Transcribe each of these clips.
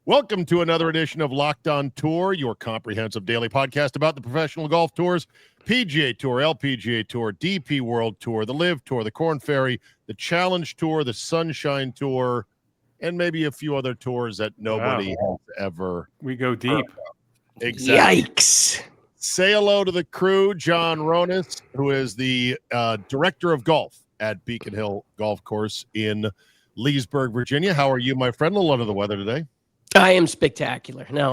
Welcome to another edition of Locked On Tour, your comprehensive daily podcast about the professional golf tours, PGA Tour, LPGA Tour, DP World Tour, the LIV Tour, the Korn Ferry, the Challenge Tour, the Sunshine Tour, and maybe a few other tours that nobody has ever. We go deep. Exactly. Yikes. Say hello to the crew, John Ronis, who is the director of golf at Beacon Hill Golf Course in Leesburg, Virginia. How are you, my friend? A little under the weather today. I am spectacular. No,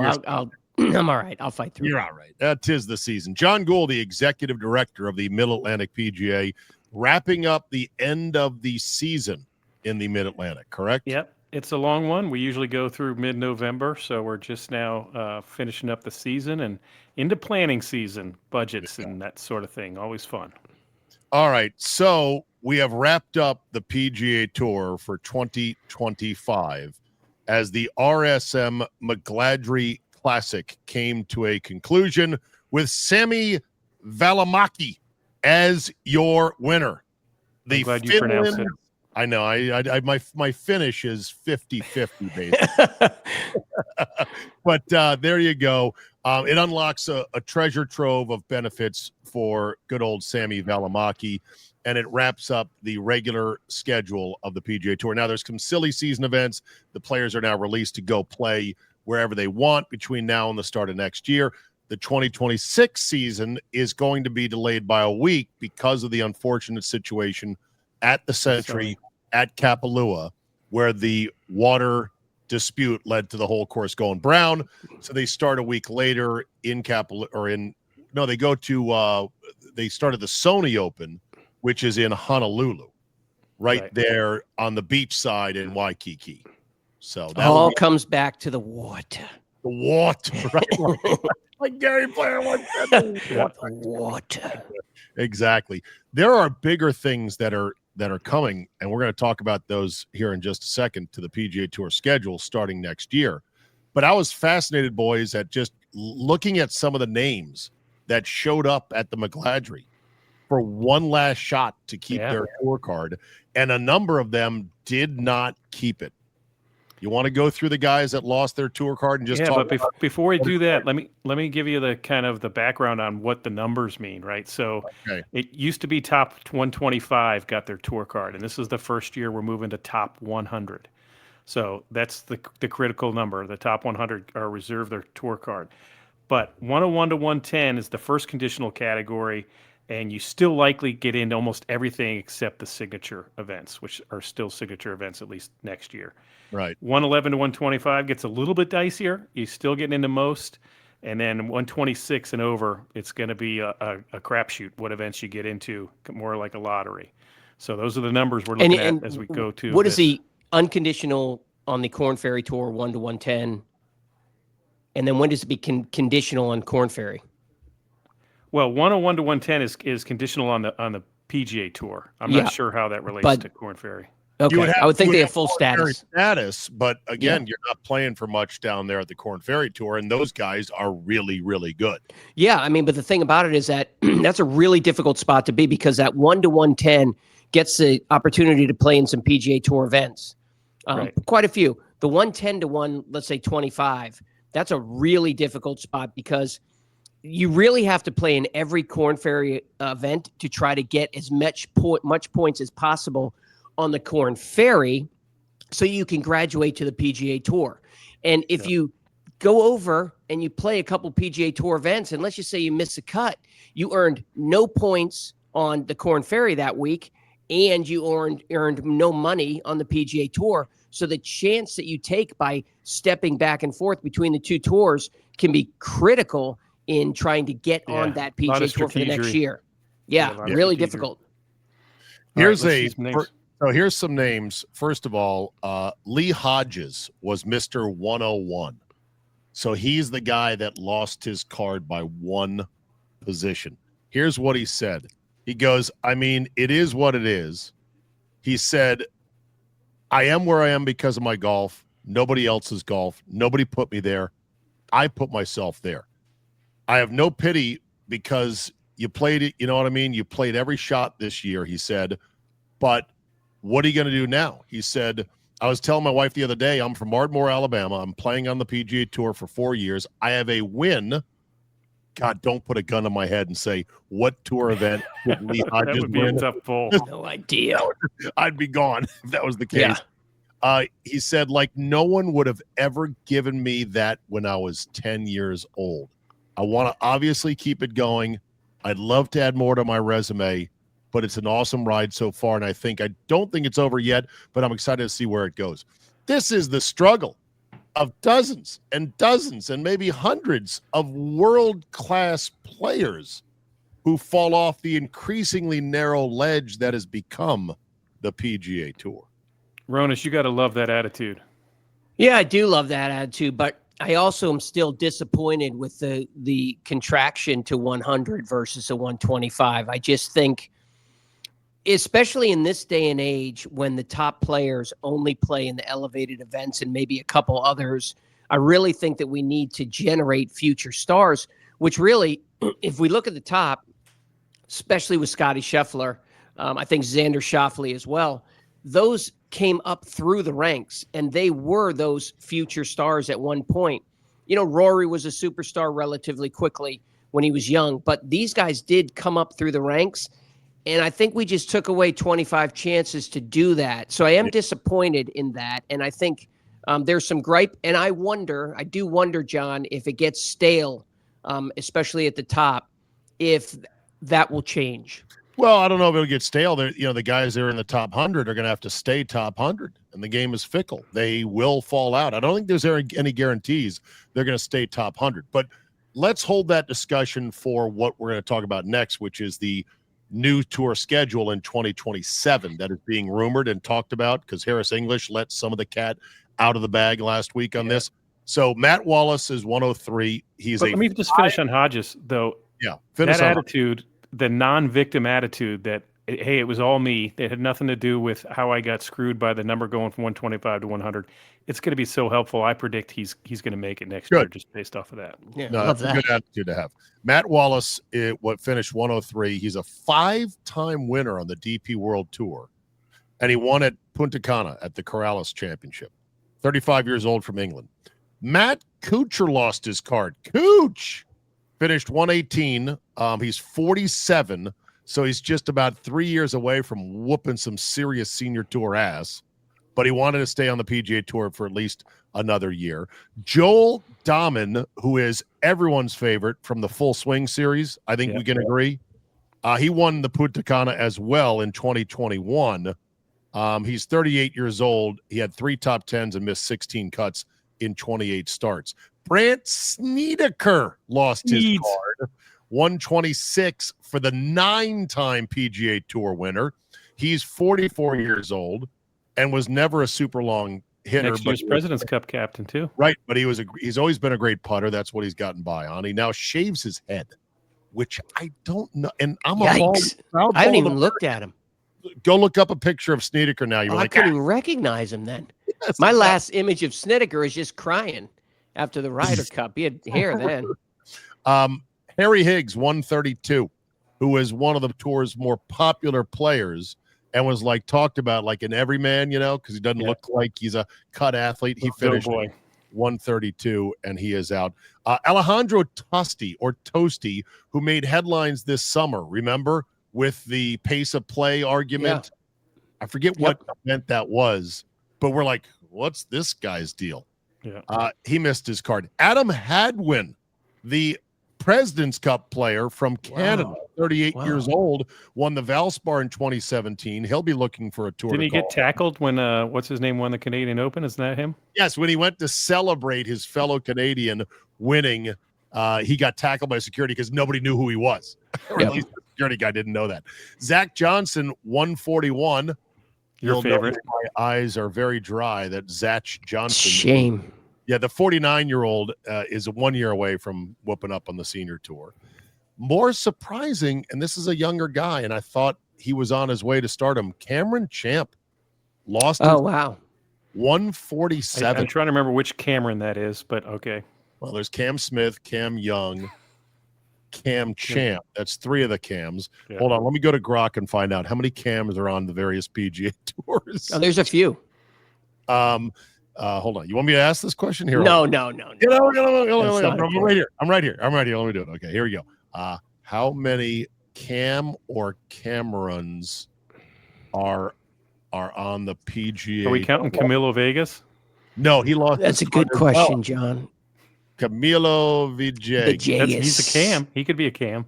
I'm all right. I'll fight through. You're all right. 'Tis the season. John Gould, the executive director of the Mid-Atlantic PGA, wrapping up the end of the season in the Mid-Atlantic, correct? Yep. It's a long one. We usually go through mid-November, so we're just now finishing up the season and into planning season, budgets and that sort of thing. Always fun. All right. So we have wrapped up the PGA Tour for 2025 as the RSM McGladrey Classic came to a conclusion with Sami Välimäki as your winner. I'm glad you pronounced it. I know. I my finish is 50-50 basically. But there you go. It unlocks a treasure trove of benefits for good old Sami Välimäki, and it wraps up the regular schedule of the PGA Tour. Now, there's some silly season events. The players are now released to go play wherever they want between now and the start of next year. The 2026 season is going to be delayed by a week because of the unfortunate situation at the Century at Kapalua, where the water dispute led to the whole course going brown. So they start a week later in Kapalua, they started the Sony Open, which is in Honolulu, right there on the beach side in Waikiki. So that all comes back to the water. The water, right? Like Gary Player once said. Water. Exactly. There are bigger things that are coming, and we're going to talk about those here in just a second to the PGA Tour schedule starting next year. But I was fascinated, boys, at just looking at some of the names that showed up at the McGladrey for one last shot to keep their tour card, and a number of them did not keep it. You want to go through the guys that lost their tour card and just talk but before we do that, let me give you the kind of the background on what the numbers mean, right? So It used to be top 125 got their tour card, and this is the first year we're moving to top 100. So that's the critical number. The top 100 are reserved their tour card. But 101 to 110 is the first conditional category, and you still likely get into almost everything except the signature events, which are still signature events at least next year. Right. 111 to 125 gets a little bit dicier. You're still getting into most. And then 126 and over, it's going to be a crapshoot what events you get into, more like a lottery. So those are the numbers we're looking at as we go to What is the unconditional on the Korn Ferry Tour, 1 to 110? And then when does it be conditional on Korn Ferry? Well, 101 to 110 is conditional on the PGA Tour. I'm not sure how that relates to Korn Ferry. Okay, I would think they have full status. But again, you're not playing for much down there at the Korn Ferry Tour, and those guys are really, really good. Yeah, I mean, but the thing about it is that that's a really difficult spot to be because that 1 to 110 gets the opportunity to play in some PGA Tour events. Quite a few. The 110 to let's say 25, that's a really difficult spot because you really have to play in every Korn Ferry event to try to get as much points as possible on the Korn Ferry so you can graduate to the PGA Tour. And if you go over and you play a couple PGA Tour events, and let's just say you miss a cut, you earned no points on the Korn Ferry that week, and you earned no money on the PGA Tour. So the chance that you take by stepping back and forth between the two tours can be critical in trying to get on that PGA Tour for the next year. Yeah, really difficult. Here's here's some names. First of all, Lee Hodges was Mr. 101. So he's the guy that lost his card by one position. Here's what he said. He goes, I mean, it is what it is. He said, I am where I am because of my golf. Nobody else's golf. Nobody put me there. I put myself there. I have no pity because you played it. You know what I mean? You played every shot this year, he said. But what are you going to do now? He said, I was telling my wife the other day, I'm from Ardmore, Alabama. I'm playing on the PGA Tour for 4 years. I have a win. God, don't put a gun on my head and say, what tour event did Lee That Hodges would be win? a tough pull. No idea. I'd be gone if that was the case. Yeah. He said, like, no one would have ever given me that when I was 10 years old. I want to obviously keep it going. I'd love to add more to my resume, but it's an awesome ride so far. And I don't think it's over yet, but I'm excited to see where it goes. This is the struggle of dozens and dozens and maybe hundreds of world-class players who fall off the increasingly narrow ledge that has become the PGA Tour. Ronis, you got to love that attitude. Yeah, I do love that attitude, but I also am still disappointed with the contraction to 100 versus a 125. I just think, especially in this day and age when the top players only play in the elevated events and maybe a couple others, I really think that we need to generate future stars, which really, if we look at the top, especially with Scotty Scheffler, I think Xander Schauffele as well, those came up through the ranks and they were those future stars at one point. You know, Rory was a superstar relatively quickly when he was young, but these guys did come up through the ranks. And I think we just took away 25 chances to do that. So I am disappointed in that. And I think there's some gripe. And I do wonder, John, if it gets stale, especially at the top, if that will change. Well, I don't know if it'll get stale. The guys that are in the top 100 are going to have to stay top 100, and the game is fickle. They will fall out. I don't think there's any guarantees they're going to stay top 100. But let's hold that discussion for what we're going to talk about next, which is the new tour schedule in 2027 that is being rumored and talked about because Harris English let some of the cat out of the bag last week on this. So Matt Wallace is 103. Let me just finish on Hodges, though. Yeah, that attitude, the non-victim attitude that, hey, it was all me. It had nothing to do with how I got screwed by the number going from 125 to 100. It's going to be so helpful. I predict he's going to make it next year just based off of that. Yeah, no, that's a good attitude to have. Matt Wallace, finished 103. He's a 5-time winner on the DP World Tour, and he won at Punta Cana at the Corales Championship. 35 years old from England. Matt Kuchar lost his card. Cooch finished 118. He's 47, so he's just about 3 years away from whooping some serious senior tour ass. But he wanted to stay on the PGA Tour for at least another year. Joel Dahmen, who is everyone's favorite from the Full Swing Series, I think we can agree. He won the Punta Cana as well in 2021. He's 38 years old. He had 3 top 10s and missed 16 cuts in 28 starts. Brandt Snedeker lost his card. 126 for the 9-time PGA Tour winner. He's 44 years old and was never a super long hitter. Next year's President's Cup captain too. Right, but he's always been a great putter. That's what he's gotten by on. He now shaves his head, which I don't know. And I'm I haven't even looked at him. Go look up a picture of Snedeker now. I couldn't recognize him then. Yes, my last image of Snedeker is just crying after the Ryder Cup. He had hair then. Harry Higgs, 132, who is one of the tour's more popular players and was talked about like an everyman, because he doesn't look like he's a cut athlete. He finished 132 and he is out. Alejandro Tosti, who made headlines this summer, remember, with the pace of play argument. I forget what event that was, but we're like, what's this guy's deal? He missed his card. Adam Hadwin, the President's Cup player from Canada, 38 years old, won the Valspar in 2017. He'll be looking for a tour. Didn't he get tackled when what's his name won the Canadian Open? Isn't that him? Yes, when he went to celebrate his fellow Canadian winning, he got tackled by security because nobody knew who he was. Or at least the security guy didn't know that. Zach Johnson, 141. Your favorite. My eyes are very dry. That Zach Johnson. Shame. Yeah, the 49-year-old is 1 year away from whooping up on the senior tour. More surprising, and this is a younger guy, and I thought he was on his way to stardom. Cameron Champ lost. 147. I'm trying to remember which Cameron that is, but okay. Well, there's Cam Smith, Cam Young, Cam Champ. That's 3 of the Cams. Yeah. Hold on, let me go to Grok and find out how many Cams are on the various PGA tours. Oh, there's a few. Hold on. You want me to ask this question here? No. I'm right here. I'm right here. Let me do it. Okay, here we go. How many Cam or Camerons are on the PGA? Are we counting Camilo Vegas? No, he lost. That's a good question, John. Camilo Villegas. He's a Cam. He could be a Cam.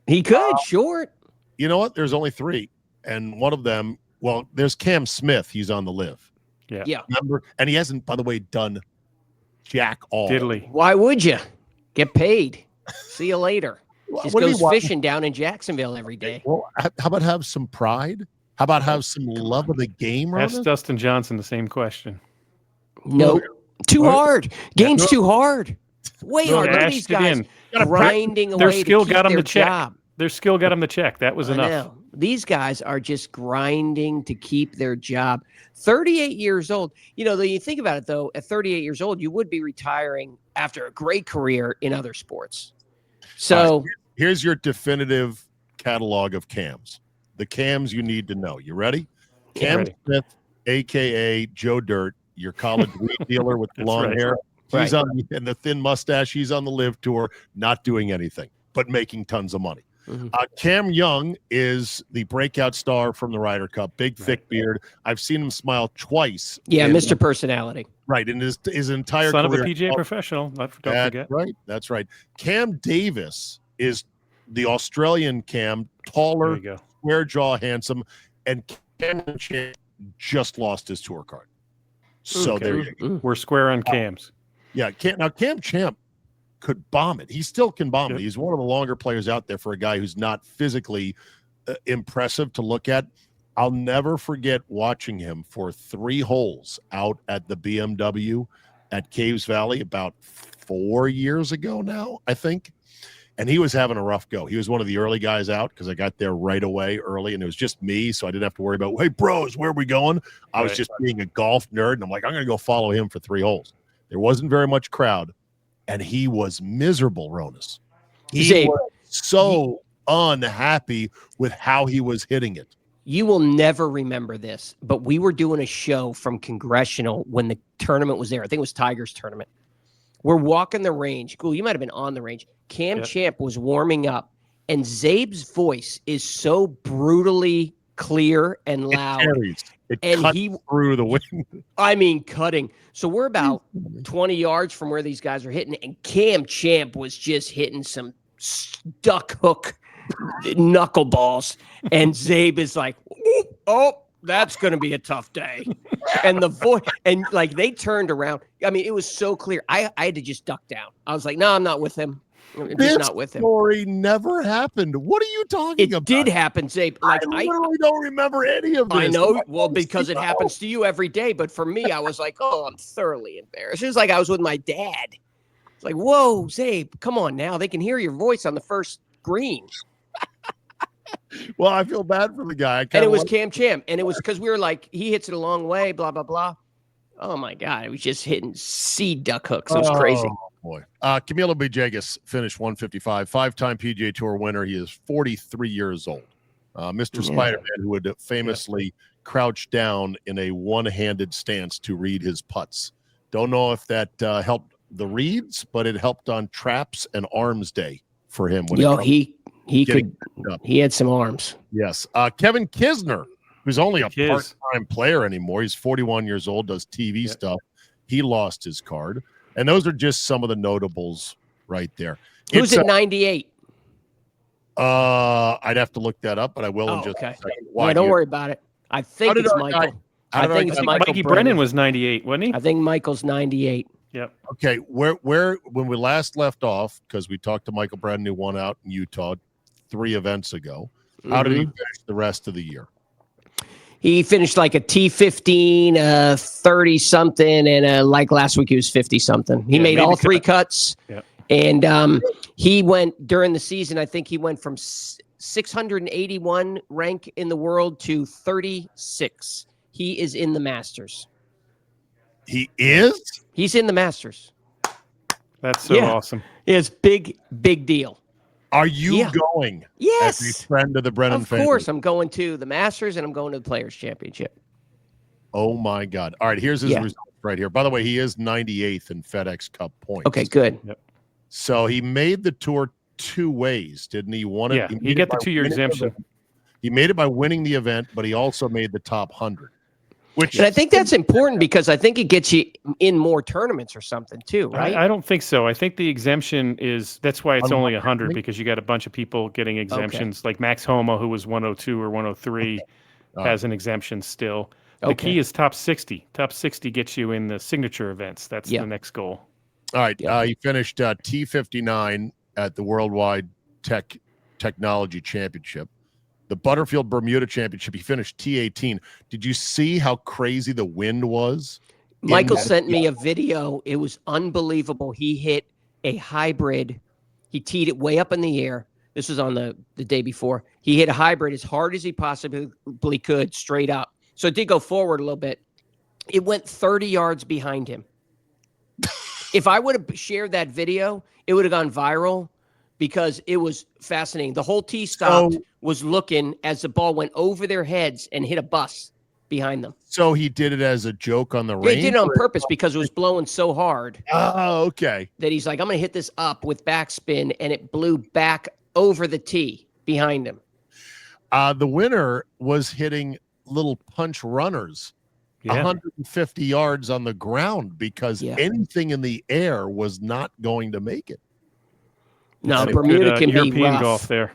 He could, short. You know what? There's only 3, and one of them. Well, there's Cam Smith. He's on the live. Yeah. Remember? And he hasn't, by the way, done jack all. Diddly. Why would you get paid? See you later. Just What do you goes want? fishing down in Jacksonville every day. Well, how about have some pride? How about have some love of the game? Ask Ronan? Dustin Johnson the same question. No, too What? hard. Game's too hard. Way No, hard. Look at dashed these it guys in. grinding Their away skill to keep got 'em their to check. job. Their skill got him the check. That was I enough. know. These guys are just grinding to keep their job. 38 years old. You know, you think about it, though, at 38 years old, you would be retiring after a great career in other sports. So here's your definitive catalog of Cams. The Cams you need to know. You ready? Cam Ready. Smith, a.k.a. Joe Dirt, your college weed dealer with That's long right. hair. He's Right. on and the thin mustache. He's on the live tour, not doing anything, but making tons of money. Mhm. Cam Young is the breakout star from the Ryder Cup, big, thick beard. I've seen him smile twice. yeah, in- Mr. Personality. Right, in his entire Son of career. a PGA professional. Don't That's forget. right. That's right. Cam Davis is the Australian Cam, There taller, you go. square jaw, handsome, and Cameron Champ just lost his tour card. So Okay. there you go. Mm. We're square on Cams. Yeah, Cam Champ could bomb it. He still can bomb Yep. it. He's one of the longer players out there for a guy who's not physically impressive to look at. I'll never forget watching him for 3 holes out at the BMW at Caves Valley about 4 years ago now, I think. And he was having a rough go. He was one of the early guys out because I got there right away early and it was just me. So I didn't have to worry about, hey, bros, where are we going? I was Right. just being a golf nerd. And I'm like, I'm going to go follow him for 3 holes. There wasn't very much crowd. And he was miserable, Ronas. He Zabe, was so unhappy with how he was hitting it. you will never remember this, but we were doing a show from Congressional when the tournament was there. I think it was Tiger's tournament. We're walking the range. Cool, you might have been on the range. Cam Yep. Champ was warming up, and Zabe's voice is so brutally clear and loud. It And cut he, through the wind. I mean, cutting. So we're about 20 yards from where these guys are hitting, and Cam Champ was just hitting some duck hook knuckleballs. And Zabe is like, oh, that's going to be a tough day. And the voice, and like they turned around. I mean, it was so clear. I had to just duck down. I was like, no, I'm not with him. I'm This just not with him. story never happened. What are you talking It about? did happen, Zabe. Like I literally don't remember any of this. I know. Well, because it happens to you every day. But for me, I was like, oh, I'm thoroughly embarrassed. It was like I was with my dad. It's like, whoa, Zabe, come on now. They can hear your voice on the first green. Well, I feel bad for the guy. And it was Cam Champ. And it was because we were like, he hits it a long way, blah, blah, blah. Oh, my God. It was just hitting seed duck hooks. It was crazy. Boy. Camilo Villegas finished 155, 5-time PGA Tour winner. He is 43 years old. Mr. Yeah. Spider-Man, who would famously crouch down in a one-handed stance to read his putts. Don't know if that helped the reads, but it helped on traps and arms day for him. When it Yo, comes- he getting could, up. he had some arms. Yes. Kevin Kisner, who's only a Kiz. part-time player anymore. He's 41 years old, does TV Yep. stuff. He lost his card. And those are just some of the notables right there. Who's It's, at 98? I'd have to look that up, but I will in Oh, just okay. a second. No, Why? don't You- worry about it. I think did it's our guy- Michael. how did I our think guy- it's Michael Mikey Brennan. Brennan was 98, wasn't he? I think Michael's 98. Yep. Okay, where when we last left off, because we talked to Michael Brennan, who won out in Utah 3 events ago. How did he Mhm. finish the rest of the year? He finished like a T15, 30 something, and like last week he was 50 something. He Yeah, made made all the 3 cuts, Yep. and he went during the season. I think he went from 681 rank in the world to 36. He is in the Masters. He is? He's in the Masters. That's so Yeah. awesome. It's big deal. Are you Yeah. going as a Yes, friend of the Brennan of family? course. I'm going to the Masters and I'm going to the Players Championship. Oh my God! All right, here's his results right here. By the way, he is 98th in FedEx Cup points. Okay, good. Yep. So he made the tour 2 ways, didn't he? Won it. Yeah, he got the 2-year exemption. He made it by winning the event, but he also made the top 100. And I think that's important because I think it gets you in more tournaments or something too, right? I don't think so. I think the exemption that's why it's only 100, because you got a bunch of people getting exemptions. Like Max Homa, who was 102 or 103, has an exemption still. The key is top 60. Top 60 gets you in the signature events. That's the next goal. All right. He finished T59 at the Worldwide Technology Championship. The Butterfield Bermuda Championship, he finished T18. Did you see how crazy the wind was? Michael sent me a video. It was unbelievable. He hit a hybrid. He teed it way up in the air. This was on the day before. He hit a hybrid as hard as he possibly could, straight up. So it did go forward a little bit. It went 30 yards behind him. If I would have shared that video, it would have gone viral because it was fascinating. The whole tee stopped, was looking as the ball went over their heads and hit a bus behind them. So he did it as a joke on the range? He did it on purpose because it was blowing so hard. Oh, okay. That he's like, I'm going to hit this up with backspin, and it blew back over the tee behind him. The winner was hitting little punch runners 150 yards on the ground because anything in the air was not going to make it. No, Bermuda can European be rough. golf there.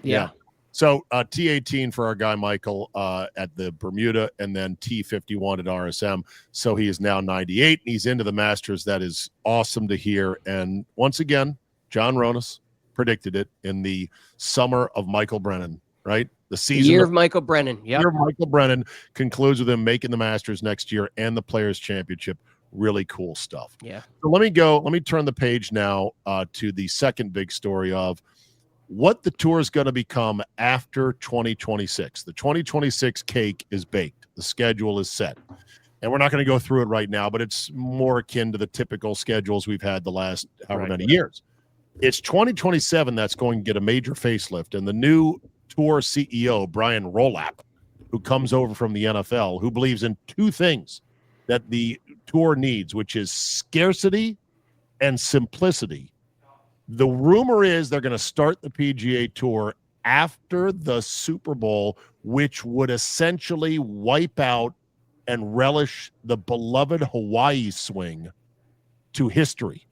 Yeah. So T18 for our guy Michael at the Bermuda, and then T51 at RSM. So he is now 98, and he's into the Masters. That is awesome to hear. And once again, John Ronas predicted it in the summer of Michael Brennan, right? The season year of Michael Brennan. Yeah. Year of Michael Brennan concludes with him making the Masters next year and the Players Championship. Really cool stuff. Yeah. So let me turn the page now to the second big story of what the tour is going to become after 2026. The 2026 cake is baked. The schedule is set. And we're not going to go through it right now, but it's more akin to the typical schedules we've had the last however many years. It's 2027 that's going to get a major facelift. And the new tour CEO, Brian Rolap, who comes over from the NFL, who believes in two things that the tour needs, which is scarcity and simplicity. The rumor is they're going to start the PGA Tour after the Super Bowl, which would essentially wipe out and relish the beloved Hawaii swing to history,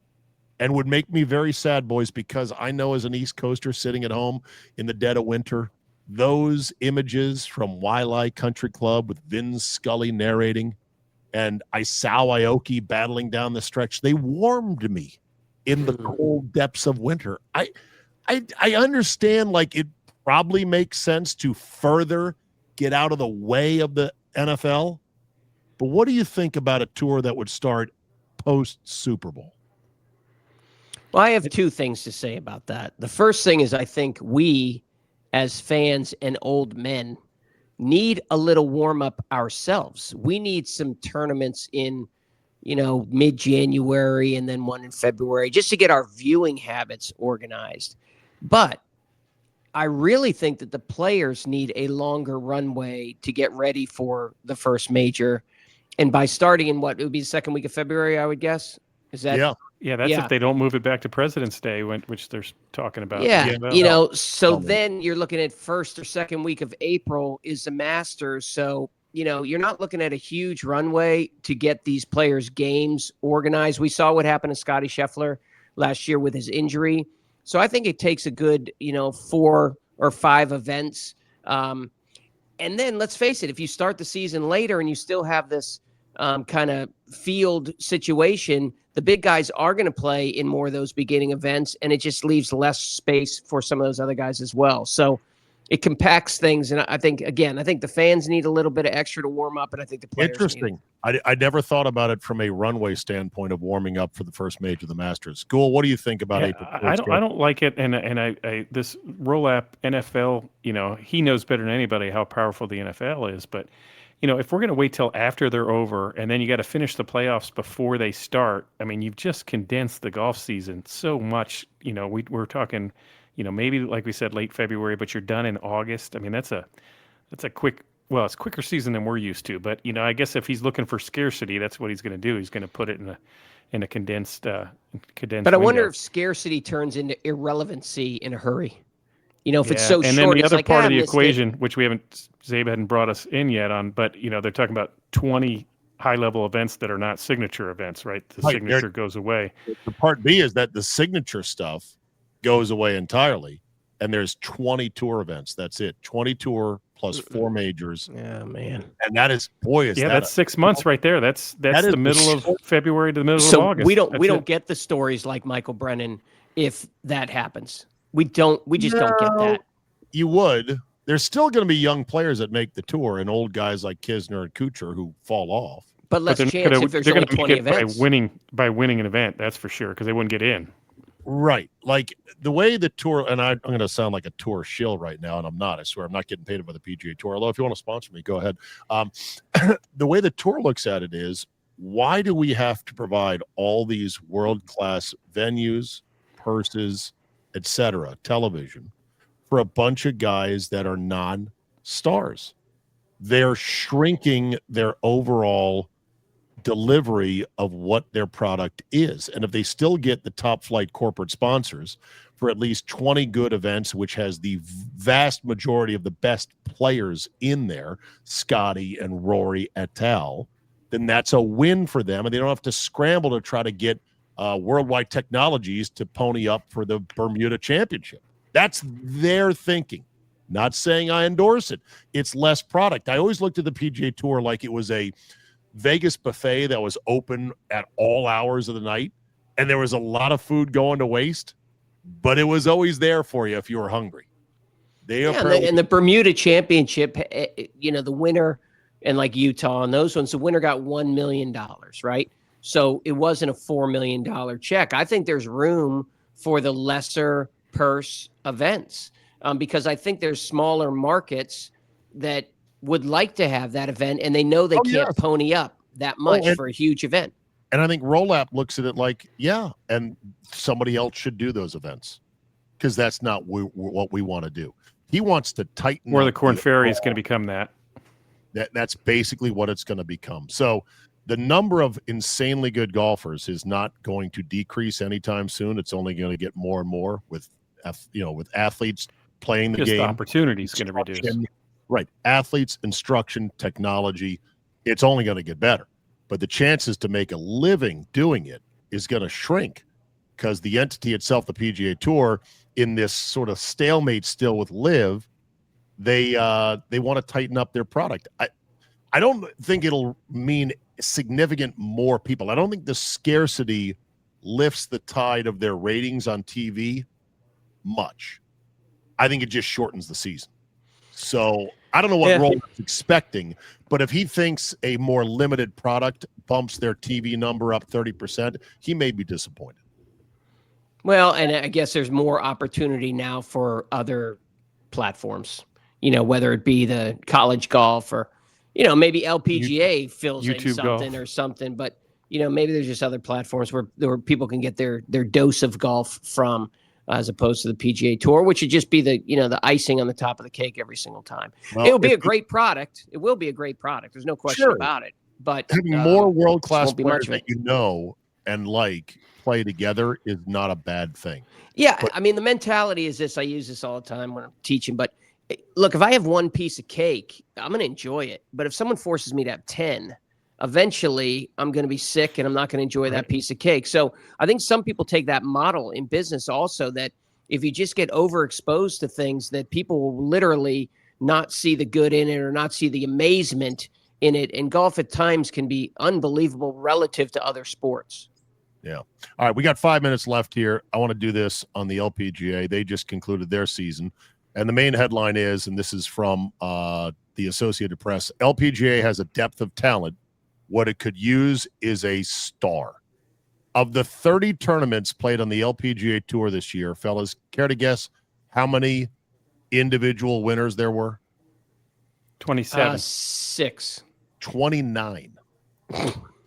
and would make me very sad, boys, because I know as an East Coaster sitting at home in the dead of winter, those images from Waialae Country Club with Vin Scully narrating and Isao Aoki battling down the stretch, they warmed me in the cold depths of winter. I understand, like, it probably makes sense to further get out of the way of the NFL, but what do you think about a tour that would start post Super Bowl? Well, I have two things to say about that. The first thing is I think we, as fans and old men, need a little warm up ourselves. We need some tournaments in, mid-January and then one in February just to get our viewing habits organized. But I really think that the players need a longer runway to get ready for the first major. And by starting in it would be the second week of February, I would guess. Is that? Yeah, that's if they don't move it back to President's Day, which they're talking about. Yeah, then you're looking at first or second week of April is the Masters. So, you're not looking at a huge runway to get these players' games organized. We saw what happened to Scottie Scheffler last year with his injury. So I think it takes a good, 4 or 5 events. And then let's face it, if you start the season later and you still have this kind of field situation, the big guys are going to play in more of those beginning events, and it just leaves less space for some of those other guys as well. So it compacts things, and I think the fans need a little bit of extra to warm up, and I think the players Interesting. I never thought about it from a runway standpoint of warming up for the first major of the Masters. Gould, what do you think about April? I don't like it, and I this Rolap NFL, he knows better than anybody how powerful the NFL is, but if we're going to wait till after they're over and then you got to finish the playoffs before they start, I mean, you've just condensed the golf season so much. We're talking, maybe like we said, late February, but you're done in August. I mean, that's a quick well, it's quicker season than we're used to. But I guess if he's looking for scarcity, that's what he's going to do. He's going to put it in a condensed But I wonder window. if scarcity turns into irrelevancy in a hurry. If it's so and short, then the it's other like, part of the missed it. equation, which Zabe hadn't brought us in yet on, but they're talking about 20 high-level events that are not signature events, right? The Right, signature goes away. The part B is that the signature stuff goes away entirely, and there's 20 tour events. That's it. 20 tour plus 4 majors. Yeah, man. And that is, boy, is that that's 6 months right there. That's that is the middle of February to the middle So of August. we don't That's it. get the stories like Michael Brennan if that happens. We just don't get that. You would. There's still going to be young players that make the tour and old guys like Kisner and Kuchar who fall off. But less they're chance if there's only 20 make it events. by winning an event, that's for sure, because they wouldn't get in. Right. Like the way the tour, and I'm going to sound like a tour shill right now, and I'm not. I swear I'm not getting paid by the PGA Tour. Although if you want to sponsor me, go ahead. The way the tour looks at it is, why do we have to provide all these world-class venues, purses, etc., television, for a bunch of guys that are non-stars? They're shrinking their overall delivery of what their product is. And if they still get the top flight corporate sponsors for at least 20 good events, which has the vast majority of the best players in there, Scotty and Rory et al., then that's a win for them. And they don't have to scramble to try to get Worldwide Technologies to pony up for the Bermuda Championship. That's their thinking. Not saying I endorse it. It's less product. I always looked at the PGA Tour like it was a Vegas buffet that was open at all hours of the night, and there was a lot of food going to waste, but it was always there for you if you were hungry. And the Bermuda Championship, the winner, and like Utah and those ones, the winner got $1 million, right? So it wasn't a $4 million check. I think there's room for the lesser purse events because I think there's smaller markets that would like to have that event, and they know they can't pony up that much for a huge event. And I think Roll-Up looks at it like, and somebody else should do those events because that's not what we want to do. He wants to tighten. Or the Corn Ferry is going to become that. That's basically what it's going to become. So the number of insanely good golfers is not going to decrease anytime soon. It's only going to get more and more with athletes playing the Just game. The opportunity is going to reduce. Right. Athletes, instruction, technology, it's only going to get better. But the chances to make a living doing it is going to shrink because the entity itself, the PGA Tour, in this sort of stalemate still with LIV, they want to tighten up their product. I don't think it'll mean significant more people. I don't think the scarcity lifts the tide of their ratings on TV much. I think it just shortens the season. So I don't know what Roll is expecting, but if he thinks a more limited product bumps their TV number up 30%, he may be disappointed. Well, and I guess there's more opportunity now for other platforms, whether it be the college golf or, maybe LPGA fills in YouTube something golf. or something, but, maybe there's just other platforms where people can get their dose of golf from, as opposed to the PGA Tour, which would just be the icing on the top of the cake every single time. Well, it'll be a great product. It will be a great product. There's no question about it. But having more world-class players that and play together is not a bad thing. Yeah, but I mean, the mentality is this. I use this all the time when I'm teaching. But look, if I have one piece of cake, I'm going to enjoy it. But if someone forces me to have 10, eventually I'm going to be sick and I'm not going to enjoy that piece of cake. So I think some people take that model in business also, that if you just get overexposed to things, that people will literally not see the good in it or not see the amazement in it. And golf at times can be unbelievable relative to other sports. Yeah. All right. We got 5 minutes left here. I want to do this on the LPGA. They just concluded their season. And the main headline is, and this is from the Associated Press, LPGA has a depth of talent. What it could use is a star. Of the 30 tournaments played on the LPGA Tour this year, fellas, care to guess how many individual winners there were? 27. 6. 29.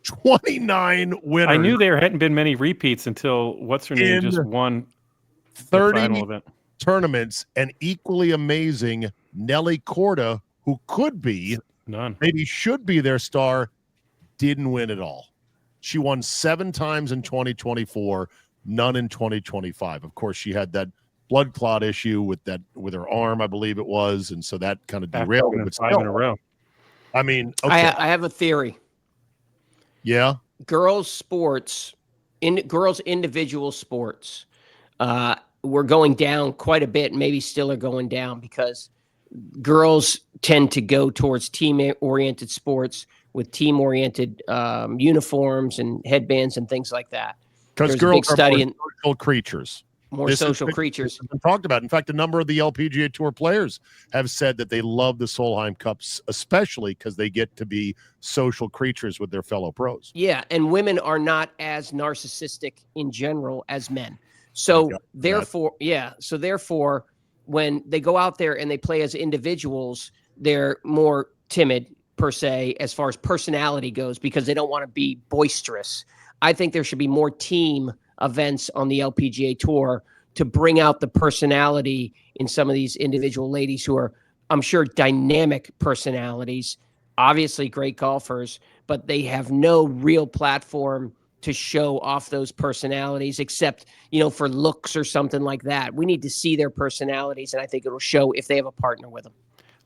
29 winners. I knew there hadn't been many repeats until what's-her-name just won 30 the final event. Tournaments, and equally amazing, Nelly Korda who could be, None. maybe should be their star, didn't win at all. She won 7 times in 2024, none in 2025. Of course, she had that blood clot issue with her arm, I believe it was, and so that kind of derailed it. But 5 in a row. I mean, okay. I have a theory. Yeah. Girls' sports, girls' individual sports, were going down quite a bit, and maybe still are going down because girls tend to go towards team-oriented sports with team-oriented uniforms and headbands and things like that. Because girls are more social creatures. More social creatures. This has been talked about. In fact, a number of the LPGA Tour players have said that they love the Solheim Cups, especially because they get to be social creatures with their fellow pros. Yeah, and women are not as narcissistic in general as men. So therefore, when they go out there and they play as individuals, they're more timid per se as far as personality goes because they don't want to be boisterous. I think there should be more team events on the LPGA Tour to bring out the personality in some of these individual ladies who are, I'm sure, dynamic personalities, obviously great golfers, but they have no real platform to show off those personalities except, for looks or something like that. We need to see their personalities, and I think it'll show if they have a partner with them.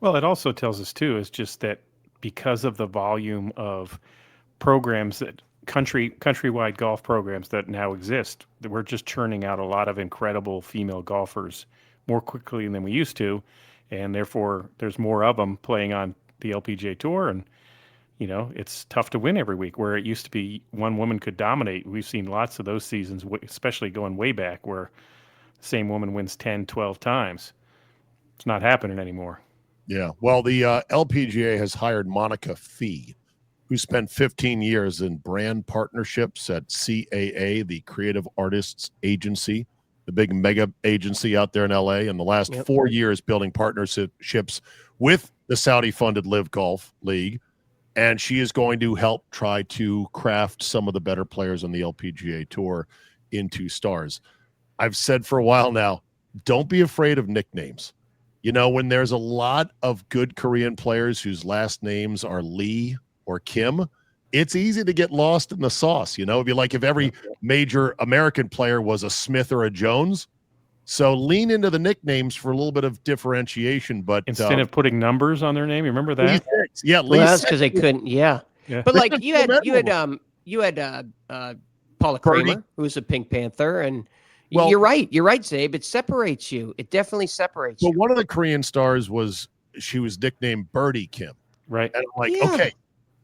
Well, it also tells us, too, is just that because of the volume of programs that countrywide golf programs that now exist, that we're just churning out a lot of incredible female golfers more quickly than we used to, and therefore there's more of them playing on the LPGA Tour, and it's tough to win every week, where it used to be one woman could dominate. We've seen lots of those seasons, especially going way back, where the same woman wins 10, 12 times. It's not happening anymore. Yeah. Well, the LPGA has hired Monica Fee, who spent 15 years in brand partnerships at CAA, the Creative Artists Agency, the big mega agency out there in LA, and the last 4 years building partnerships with the Saudi-funded Live Golf League. And she is going to help try to craft some of the better players on the LPGA Tour into stars. I've said for a while now, don't be afraid of nicknames. When there's a lot of good Korean players whose last names are Lee or Kim, it's easy to get lost in the sauce. It'd be like if every major American player was a Smith or a Jones. So lean into the nicknames for a little bit of differentiation, but instead of putting numbers on their name, you remember that? Yeah, well, that's because they couldn't. Yeah. But like you had Paula Kramer, who's a Pink Panther, and you're right, Zabe. It separates you. It definitely separates you. Well, one of the Korean stars was nicknamed Birdie Kim, right? And I'm like, okay,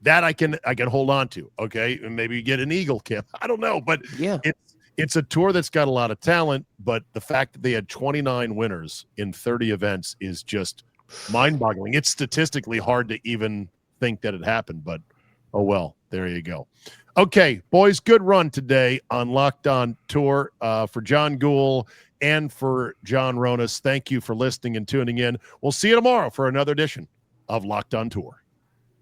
that I can hold on to. Okay, and maybe you get an Eagle Kim. I don't know, but it's a tour that's got a lot of talent, but the fact that they had 29 winners in 30 events is just mind-boggling. It's statistically hard to even think that it happened, but oh well, there you go. Okay, boys, good run today on Locked On Tour. For John Gould and for John Ronas, thank you for listening and tuning in. We'll see you tomorrow for another edition of Locked On Tour.